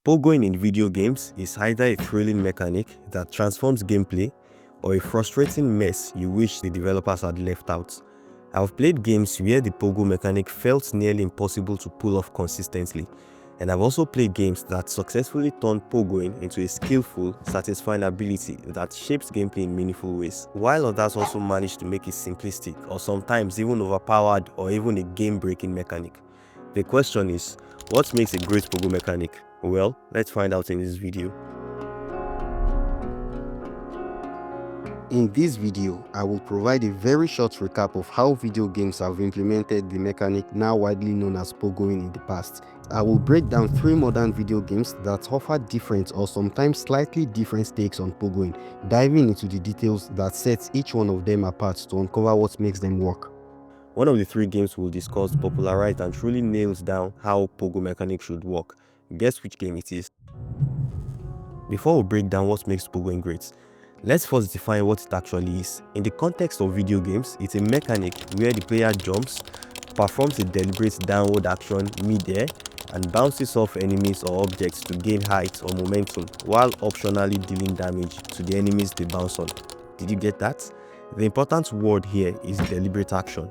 Pogoing in video games is either a thrilling mechanic that transforms gameplay or a frustrating mess you wish the developers had left out. I've played games where the Pogo mechanic felt nearly impossible to pull off consistently, and I've also played games that successfully turned Pogoing into a skillful, satisfying ability that shapes gameplay in meaningful ways, while others also manage to make it simplistic or sometimes even overpowered or even a game-breaking mechanic. The question is, what makes a great Pogo mechanic? Well, let's find out in this video. In this video, I will provide a very short recap of how video games have implemented the mechanic now widely known as Pogoing in the past. I will break down 3 modern video games that offer different or sometimes slightly different takes on Pogoing, diving into the details that sets each one of them apart to uncover what makes them work. One of the 3 games we'll discuss popularized and truly nails down how Pogo mechanic should work. Guess which game it is? Before we break down what makes Pogoing great, let's first define what it actually is. In the context of video games, it's a mechanic where the player jumps, performs a deliberate downward action mid-air, and bounces off enemies or objects to gain height or momentum, while optionally dealing damage to the enemies they bounce on. Did you get that? The important word here is deliberate action.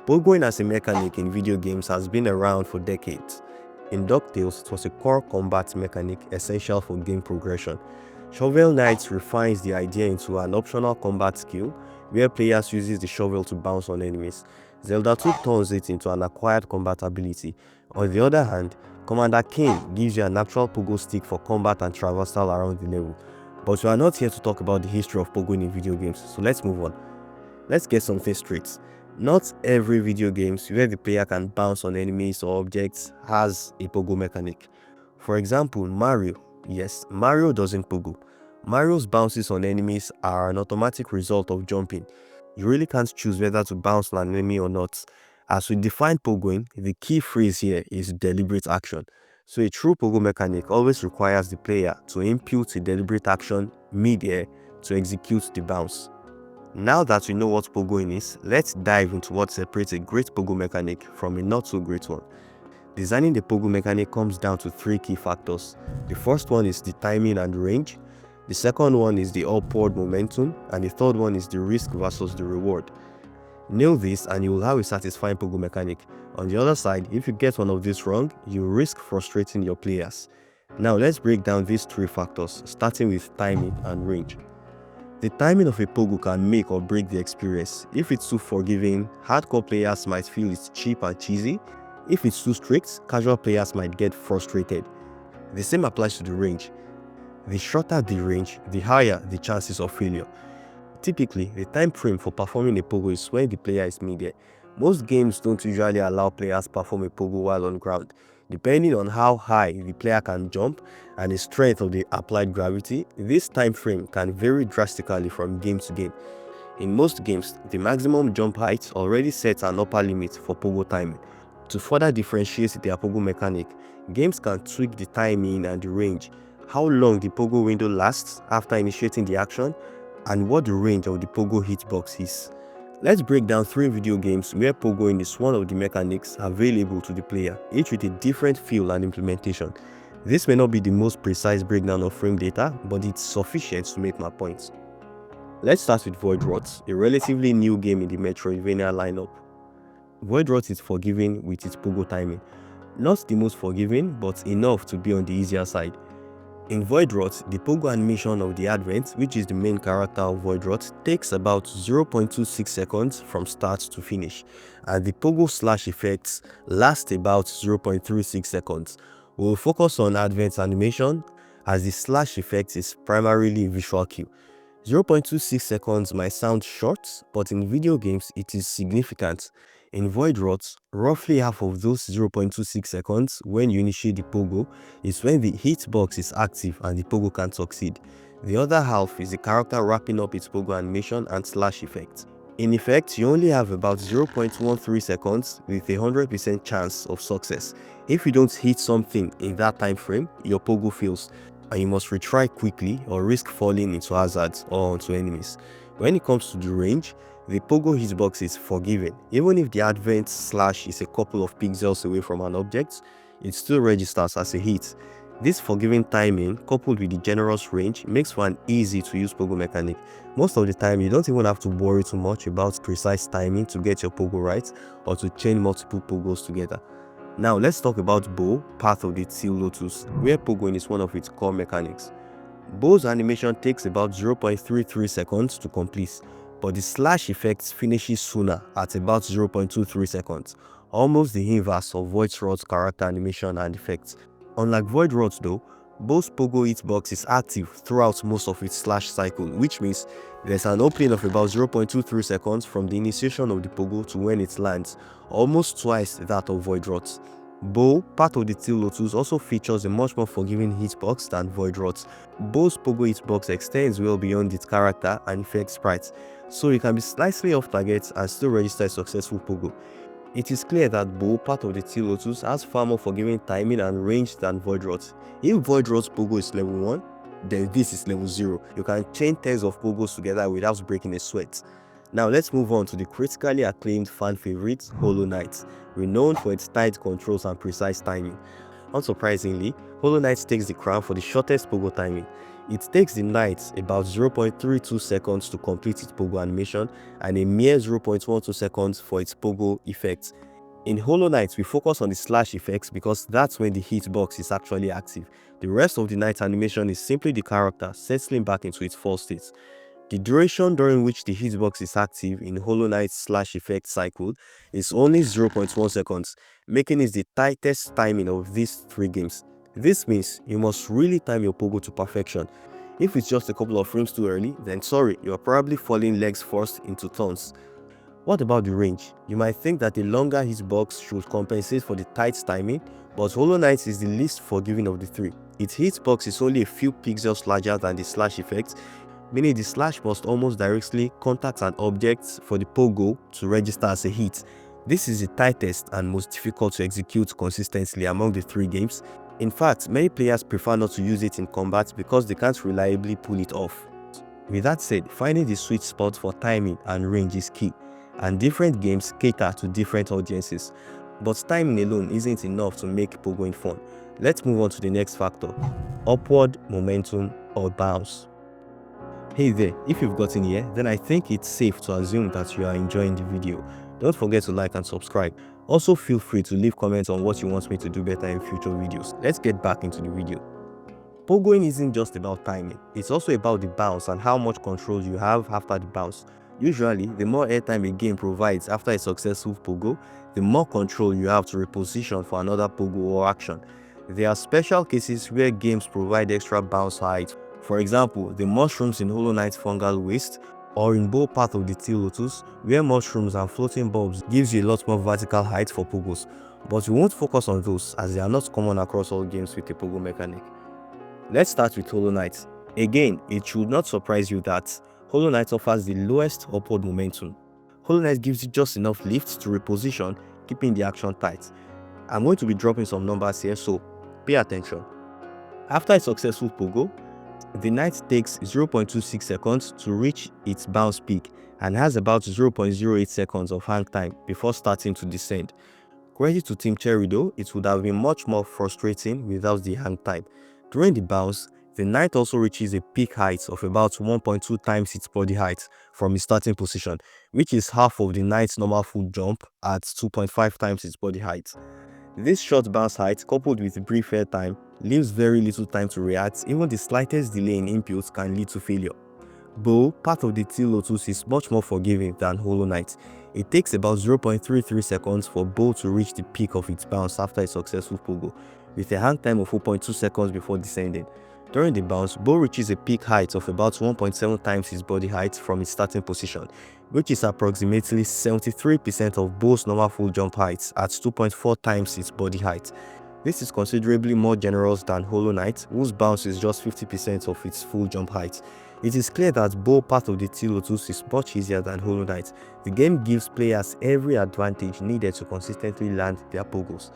Pogoing as a mechanic in video games has been around for decades. In DuckTales, it was a core combat mechanic essential for game progression. Shovel Knight refines the idea into an optional combat skill where players use the shovel to bounce on enemies. Zelda 2 turns it into an acquired combat ability. On the other hand, Commander Kane gives you an actual pogo stick for combat and traversal around the level. But we are not here to talk about the history of pogoing in video games, so let's move on. Let's get something straight. Not every video games where the player can bounce on enemies or objects has a pogo mechanic. For example, Mario. Yes, Mario doesn't pogo. Mario's bounces on enemies are an automatic result of jumping. You really can't choose whether to bounce on an enemy or not. As we define pogoing, the key phrase here is deliberate action. So a true pogo mechanic always requires the player to input a deliberate action mid-air to execute the bounce. Now that we know what pogoing is, let's dive into what separates a great pogo mechanic from a not so great one. Designing the pogo mechanic comes down to 3 key factors. The first one is the timing and range. The second one is the upward momentum, and the third one is the risk versus the reward. Nail this and you will have a satisfying pogo mechanic. On the other side, if you get one of these wrong, you risk frustrating your players. Now let's break down these 3 factors, starting with timing and range. The timing of a pogo can make or break the experience. If it's too forgiving, hardcore players might feel it's cheap and cheesy. If it's too strict, casual players might get frustrated. The same applies to the range. The shorter the range, the higher the chances of failure. Typically, the time frame for performing a pogo is when the player is mid-air. Most games don't usually allow players to perform a pogo while on ground. Depending on how high the player can jump and the strength of the applied gravity, this time frame can vary drastically from game to game. In most games, the maximum jump height already sets an upper limit for pogo timing. To further differentiate their pogo mechanic, games can tweak the timing and the range, how long the pogo window lasts after initiating the action, and what the range of the pogo hitbox is. Let's break down 3 video games where pogoing is one of the mechanics available to the player, each with a different feel and implementation. This may not be the most precise breakdown of frame data, but it's sufficient to make my points. Let's start with Voidwrought, a relatively new game in the Metroidvania lineup. Voidwrought is forgiving with its pogo timing. Not the most forgiving, but enough to be on the easier side. In Voidwrought, the pogo animation of the Advent, which is the main character of Voidwrought, takes about 0.26 seconds from start to finish, and the pogo slash effects last about 0.36 seconds. We will focus on Advent's animation as the slash effect is primarily a visual cue. 0.26 seconds might sound short, but in video games it is significant. In Voidwrought, roughly half of those 0.26 seconds when you initiate the pogo is when the hitbox is active and the pogo can succeed. The other half is the character wrapping up its pogo animation and slash effect. In effect, you only have about 0.13 seconds with a 100% chance of success. If you don't hit something in that time frame, your pogo fails, and you must retry quickly or risk falling into hazards or onto enemies. When it comes to the range, the pogo hitbox is forgiving. Even if the advent slash is a couple of pixels away from an object, it still registers as a hit. This forgiving timing, coupled with the generous range, makes for an easy to use Pogo Mechanic. Most of the time, you don't even have to worry too much about precise timing to get your Pogo right or to chain multiple Pogos together. Now let's talk about Bow, part of the Teal Lotus, where Pogoing is one of its core mechanics. Bow's animation takes about 0.33 seconds to complete, but the slash effect finishes sooner at about 0.23 seconds, almost the inverse of Voidwrought character animation and effects. Unlike Voidwrought though, Bow's Pogo hitbox is active throughout most of its slash cycle, which means there's an opening of about 0.23 seconds from the initiation of the Pogo to when it lands, almost twice that of Voidwrought. Bow, part of the Teal Lotus, also features a much more forgiving hitbox than Voidwrought. Bow's Pogo hitbox extends well beyond its character and effect sprites, so you can be slightly off target and still register a successful Pogo. It is clear that Bow, part of the Teal Lotus, has far more forgiving timing and range than Voidwrought. If Voidwrought Pogo is level 1, then this is level 0. You can chain tens of Pogos together without breaking a sweat. Now let's move on to the critically acclaimed fan favorite, Hollow Knight, renowned for its tight controls and precise timing. Unsurprisingly, Hollow Knight takes the crown for the shortest Pogo timing. It takes the Knight about 0.32 seconds to complete its Pogo animation and a mere 0.12 seconds for its Pogo effects. In Hollow Knight, we focus on the slash effects because that's when the hitbox is actually active. The rest of the Knight animation is simply the character settling back into its false state. The duration during which the hitbox is active in Hollow Knight's slash effect cycle is only 0.1 seconds, making it the tightest timing of these 3 games. This means you must really time your Pogo to perfection. If it's just a couple of frames too early, then sorry, you are probably falling legs first into turns. What about the range? You might think that a longer hitbox should compensate for the tight timing, but Hollow Knight is the least forgiving of the 3. Its hitbox is only a few pixels larger than the slash effect, meaning the slash must almost directly contact an object for the Pogo to register as a hit. This is the tightest and most difficult to execute consistently among the 3 games. In fact, many players prefer not to use it in combat because they can't reliably pull it off. With that said, finding the sweet spot for timing and range is key, and different games cater to different audiences. But timing alone isn't enough to make Pogoing fun. Let's move on to the next factor: upward momentum or bounce. Hey there, if you've gotten here, then I think it's safe to assume that you are enjoying the video. Don't forget to like and subscribe. Also feel free to leave comments on what you want me to do better in future videos. Let's get back into the video. Pogoing isn't just about timing, it's also about the bounce and how much control you have after the bounce. Usually, the more airtime a game provides after a successful Pogo, the more control you have to reposition for another Pogo or action. There are special cases where games provide extra bounce height. For example, the mushrooms in Hollow Knight's Fungal Waste, or in Bow Path of the Teal Lotus, where mushrooms and floating bulbs gives you a lot more vertical height for Pogos. But we won't focus on those as they are not common across all games with a Pogo mechanic. Let's start with Hollow Knight. Again, it should not surprise you that Hollow Knight offers the lowest upward momentum. Hollow Knight gives you just enough lift to reposition, keeping the action tight. I'm going to be dropping some numbers here, so pay attention. After a successful Pogo, the Knight takes 0.26 seconds to reach its bounce peak and has about 0.08 seconds of hang time before starting to descend. Credit to Team Cherry though, it would have been much more frustrating without the hang time. During the bounce, the Knight also reaches a peak height of about 1.2 times its body height from its starting position, which is half of the Knight's normal full jump at 2.5 times its body height. This short bounce height, coupled with brief air time, leaves very little time to react. Even the slightest delay in inputs can lead to failure. Bow, part of the Teal Lotus, is much more forgiving than Hollow Knight. It takes about 0.33 seconds for Bow to reach the peak of its bounce after a successful Pogo, with a hang time of 4.2 seconds before descending. During the bounce, Bow reaches a peak height of about 1.7 times its body height from its starting position, which is approximately 73% of Bow's normal full jump height at 2.4 times its body height. This is considerably more generous than Hollow Knight, whose bounce is just 50% of its full jump height. It is clear that Bow, part of the Teal Lotus, is much easier than Hollow Knight. The game gives players every advantage needed to consistently land their Pogos.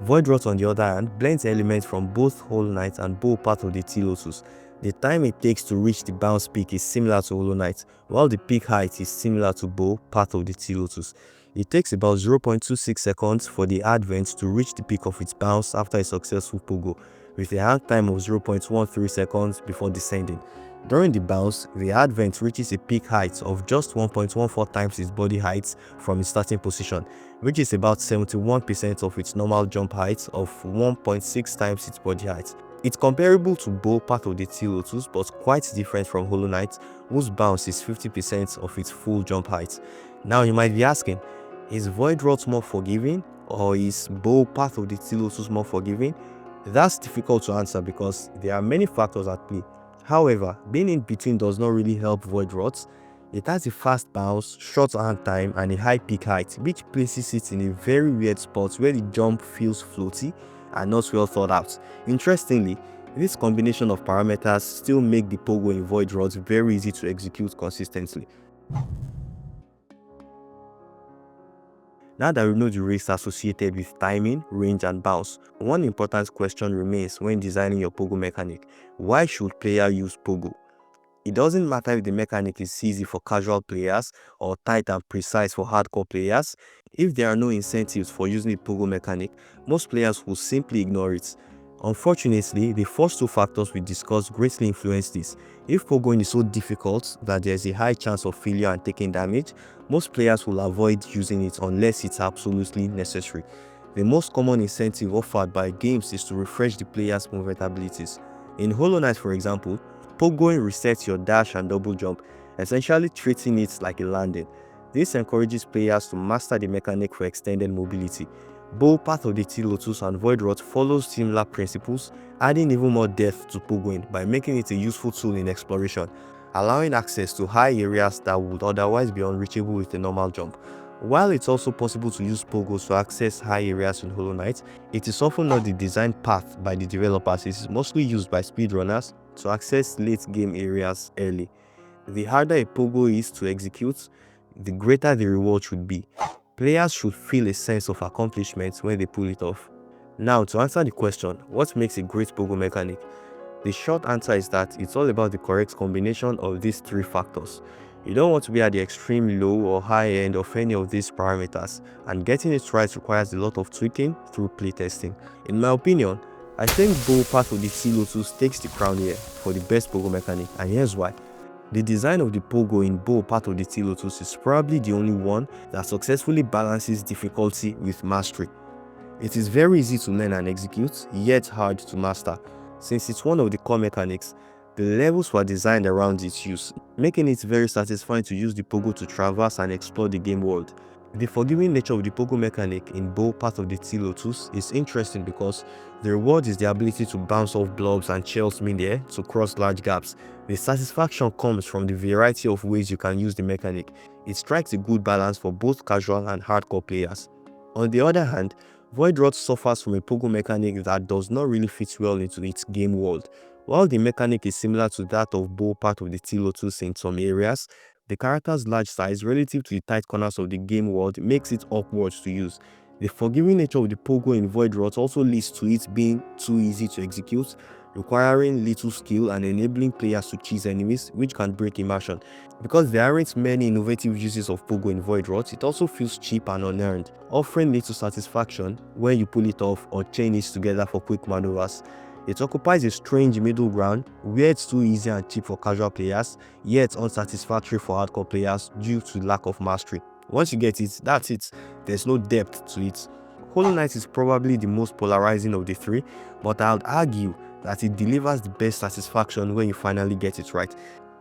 Voidwrought, on the other hand, blends elements from both Hollow Knight and Bow, part of the Teal Lotus. The time it takes to reach the bounce peak is similar to Hollow Knight, while the peak height is similar to Bow, part of the Teal Lotus. It takes about 0.26 seconds for the Advent to reach the peak of its bounce after a successful Pogo, with a hang time of 0.13 seconds before descending. During the bounce, the advent reaches a peak height of just 1.14 times its body height from its starting position, which is about 71% of its normal jump height of 1.6 times its body height. It's comparable to both part of the Teal Lotus, but quite different from Hollow Knight, whose bounce is 50% of its full jump height. Now you might be asking, is Voidwrought more forgiving, or is both part of the Teal Lotus more forgiving? That's difficult to answer because there are many factors at play. However, being in between does not really help Voidwrought. It has a fast bounce, short hand time, and a high peak height, which places it in a very weird spot where the jump feels floaty and not well thought out. Interestingly, this combination of parameters still make the Pogo in Voidwrought very easy to execute consistently. Now that we know the risks associated with timing, range, and bounce, one important question remains when designing your Pogo mechanic. Why should player use Pogo? It doesn't matter if the mechanic is easy for casual players or tight and precise for hardcore players. If there are no incentives for using the Pogo mechanic, most players will simply ignore it. Unfortunately, the first two factors we discussed greatly influence this. If Pogoing is so difficult that there is a high chance of failure and taking damage, most players will avoid using it unless it's absolutely necessary. The most common incentive offered by games is to refresh the player's movement abilities. In Hollow Knight, for example, Pogoing resets your dash and double jump, essentially treating it like a landing. This encourages players to master the mechanic for extended mobility. Both part of the Teal Lotus and Voidwrought follows similar principles, adding even more depth to Pogoing by making it a useful tool in exploration, allowing access to high areas that would otherwise be unreachable with a normal jump. While it's also possible to use Pogos to access high areas in Hollow Knight, it is often not the designed path by the developers. It is mostly used by speedrunners to access late game areas early. The harder a Pogo is to execute, the greater the reward should be. Players should feel a sense of accomplishment when they pull it off. Now, to answer the question, what makes a great Pogo mechanic? The short answer is that it's all about the correct combination of these three factors. You don't want to be at the extreme low or high end of any of these parameters, and getting it right requires a lot of tweaking through playtesting. In my opinion, I think both part of the Teal Lotus takes the crown here for the best Pogo mechanic, and here's why. The design of the Pogo in both part of the Teal Lotus is probably the only one that successfully balances difficulty with mastery. It is very easy to learn and execute, yet hard to master. Since it's one of the core mechanics, the levels were designed around its use, making it very satisfying to use the Pogo to traverse and explore the game world. The forgiving nature of the Pogo mechanic in both part of the Teal Lotus is interesting because the reward is the ability to bounce off blobs and shells mid-air to cross large gaps. The satisfaction comes from the variety of ways you can use the mechanic. It strikes a good balance for both casual and hardcore players. On the other hand, Voidwrought suffers from a Pogo mechanic that does not really fit well into its game world. While the mechanic is similar to that of both part of the Teal Lotus in some areas, the character's large size relative to the tight corners of the game world makes it awkward to use. The forgiving nature of the Pogo in Voidwrought also leads to it being too easy to execute, requiring little skill and enabling players to cheese enemies, which can break immersion. Because there aren't many innovative uses of Pogo in Voidwrought, it also feels cheap and unearned, offering little satisfaction when you pull it off or chain it together for quick maneuvers. It occupies a strange middle ground where it's too easy and cheap for casual players, yet unsatisfactory for hardcore players due to lack of mastery. Once you get it, that's it. There's no depth to it. Hollow Knight is probably the most polarizing of the three, but I would argue that it delivers the best satisfaction when you finally get it right.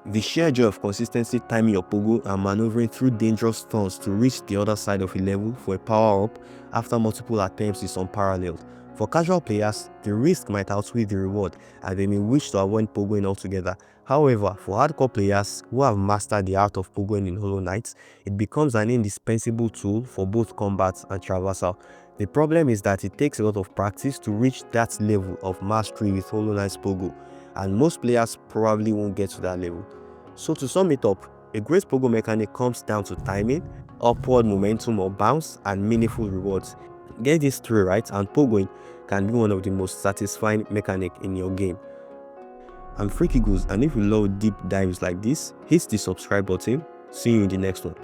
The sheer joy of consistently timing your Pogo and maneuvering through dangerous turns to reach the other side of a level for a power-up after multiple attempts is unparalleled. For casual players, the risk might outweigh the reward and they may wish to avoid Pogoing altogether. However, for hardcore players who have mastered the art of Pogoing in Hollow Knight, it becomes an indispensable tool for both combat and traversal. The problem is that it takes a lot of practice to reach that level of mastery with Hollow Knight's Pogo, and most players probably won't get to that level. So to sum it up, a great Pogo mechanic comes down to timing, upward momentum or bounce, and meaningful rewards. Get these three right and Pogoing can be one of the most satisfying mechanic in your game. I'm Freaky Goose, and if you love deep dives like this, hit the subscribe button. See you in the next one.